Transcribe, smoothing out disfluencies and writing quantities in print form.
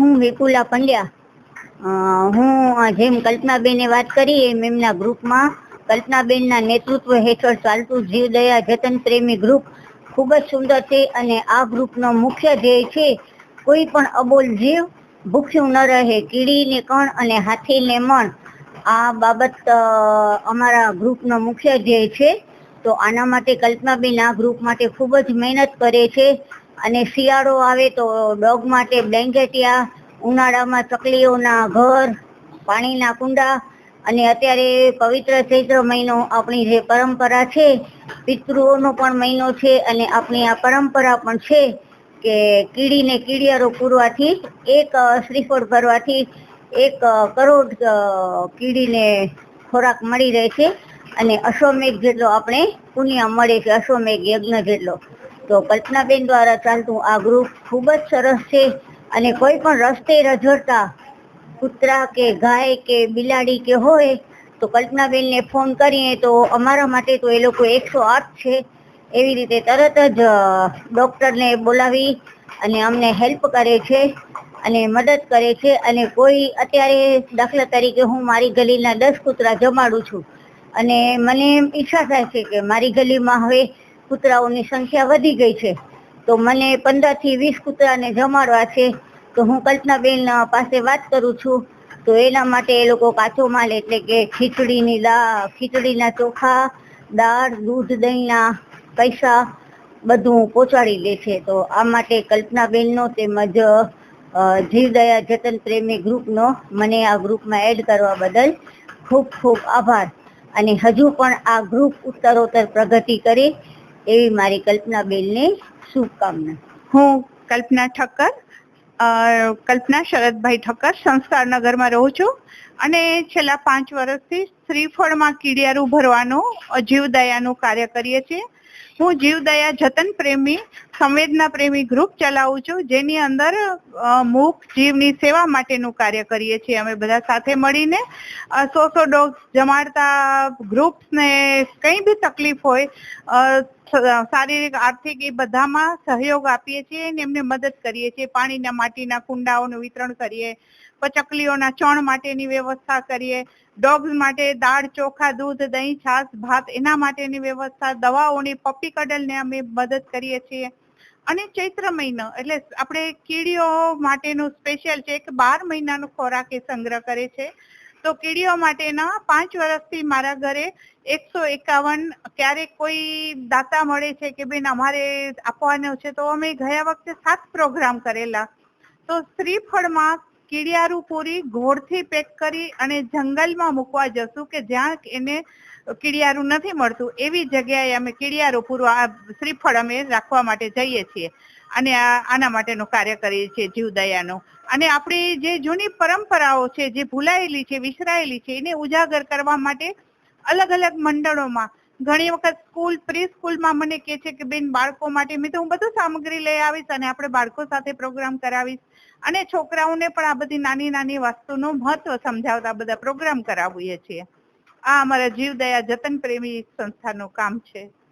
હું વિપુલા પંડ્યા. હું જેમ કલ્પનાબેને વાત કરી એમ એમના ગ્રુપમાં કલ્પનાબેનના નેતૃત્વ હેઠળ ચાલતું જીવદયા જતન પ્રેમી ગ્રુપ ખૂબ જ સુંદર છે. અને આ ગ્રુપનો મુખ્ય ધ્યેય છે કોઈ પણ અબોલ જીવ ભૂખ્યું ન રહે, કીડીને કણ અને હાથીને મણ. આ બાબત અમારા ગ્રુપનો મુખ્ય ધ્યેય છે. તો આના માટે કલ્પનાબેન આ ગ્રુપ માટે ખૂબ જ મહેનત કરે છે. અને શિયાળો આવે તો ડોગ માટે બ્લેન્કેટિયા, ઉનાળામાં ચકલીઓના ઘર, પાણીના કુંડા, અને અત્યારે પવિત્ર ચૈત્ર મહિનો આપણી જે પરંપરા છે, પિતૃઓનો પણ મહિનો છે. અને આપણી આ પરંપરા પણ છે કે કીડીને કીડિયારો પૂરવાથી, એક શ્રીફળ કરવાથી 1 કરોડ કીડીને ખોરાક મળી રહે છે. અને અશ્વમેઘ જેટલો આપણે પુણ્ય મળે છે, અશ્વમેઘ યજ્ઞ જેટલો. તો કલ્પનાબેન દ્વારા ચાલતું આ ગ્રુપ ખૂબ જ સરસ છે. અને કોઈ પણ રસ્તે રઝળતા કૂતરા કે ગાય કે બિલાડી કે હોય તો કલ્પનાબેનને ફોન કરીએ તો અમારા માટે તો એ લોકો 108 છે. એવી રીતે તરત જ ડૉક્ટરને બોલાવી અને અમને હેલ્પ કરે છે અને મદદ કરે છે. અને કોઈ અત્યારે દાખલા તરીકે હું મારી ગલીના 10 કૂતરા જમાડું છું અને મને એમ ઈચ્છા થાય છે કે મારી ગલીમાં હવે કૂતરાઓની સંખ્યા વધી ગઈ છે, તો મને 15 થી 20 કૂતરાને જમાડવા છે. તો હું કલ્પનાબેન પાસે વાત કરું છું. તો એના માટે એ લોકો કાચો માલ એટલે કે ખીચડીના ચોખા, દાળ, દૂધ, દહીંના પૈસા બધું પહોંચાડી દે છે. તો આ માટે કલ્પનાબેનનો તેમજ જીવદયા જતન પ્રેમી ગ્રુપનો મને આ ગ્રુપમાં એડ કરવા બદલ ખૂબ ખૂબ આભાર. અને હજુ પણ આ ગ્રુપ ઉત્તરોત્તર પ્રગતિ કરે એવી મારી કલ્પનાબેનને શુભકામના. હું કલ્પના ઠક્કર, કલ્પના શરદભાઈ ઠક્કર, સંસ્કારનગરમાં રહું છું અને છેલ્લા 5 વર્ષથી શ્રીફળમાં કીડિયારું ભરવાનું જીવદયાનું કાર્ય કરીએ છીએ. હું જીવદયા જતન પ્રેમી સંવેદના પ્રેમી ગ્રુપ ચલાવું છું, જેની અંદર મૂક જીવની સેવા માટેનું કાર્ય કરીએ છીએ. અમે બધા સાથે મળીને 100 ડોગ જમાડતા ગ્રુપ્સને કંઈ બી તકલીફ હોય, શારીરિક, આર્થિક, એ બધામાં સહયોગ આપીએ છીએ અને એમને મદદ કરીએ છીએ. પાણીના માટીના કુંડાઓનું વિતરણ કરીએ, ચકલીઓના ચણ માટેની વ્યવસ્થા કરીએ, ડોગ્સ માટે દાળ, ચોખા, દૂધ, દહીં, છાશ, ભાત એના માટેની વ્યવસ્થા, દવાઓની પપ્પી કડલને અમે મદદ કરીએ છીએ. અને ચૈત્ર મહિનો એટલે આપણે કીડીઓ માટેનું સ્પેશિયલ છે કે 12 મહિનાનો ખોરાક એ સંગ્રહ કરે છે. તો કીડીઓ માટેના 5 વર્ષથી મારા ઘરે 151 ક્યારેક કોઈ દાતા મળે છે કે બેન અમારે આપવાનો છે, તો અમે ગયા વખતે 7 પ્રોગ્રામ કરેલા. તો શ્રીફળમાં કીડિયારું પૂરી ઘોડથી પેક કરી અને જંગલમાં મૂકવા જશું કે જ્યાં એને કીડિયારું નથી મળતું, એવી જગ્યાએ અમે કીડિયારું પૂરવા શ્રીફળ અમે રાખવા માટે જઈએ છીએ. અને આના માટેનું કાર્ય કરીએ છીએ જીવદયાનું. અને આપણી જે જૂની પરંપરાઓ છે, જે ભૂલાયેલી છે, વિસરાયેલી છે, એને ઉજાગર કરવા માટે અલગ અલગ મંડળોમાં ઘણી વખત સ્કૂલ, પ્રી સ્કૂલમાં મને કહે છે કે બેન બાળકો માટે, મેં તો હું બધું સામગ્રી લઈ આવીશ અને આપણે બાળકો સાથે પ્રોગ્રામ કરાવીશ. અને છોકરાઓને પણ આ બધી નાની નાની વસ્તુનું મહત્વ સમજાવતા બધા પ્રોગ્રામ કરાવીએ છીએ. આ અમારા જીવદયા જતન પ્રેમી સંસ્થાનું કામ છે.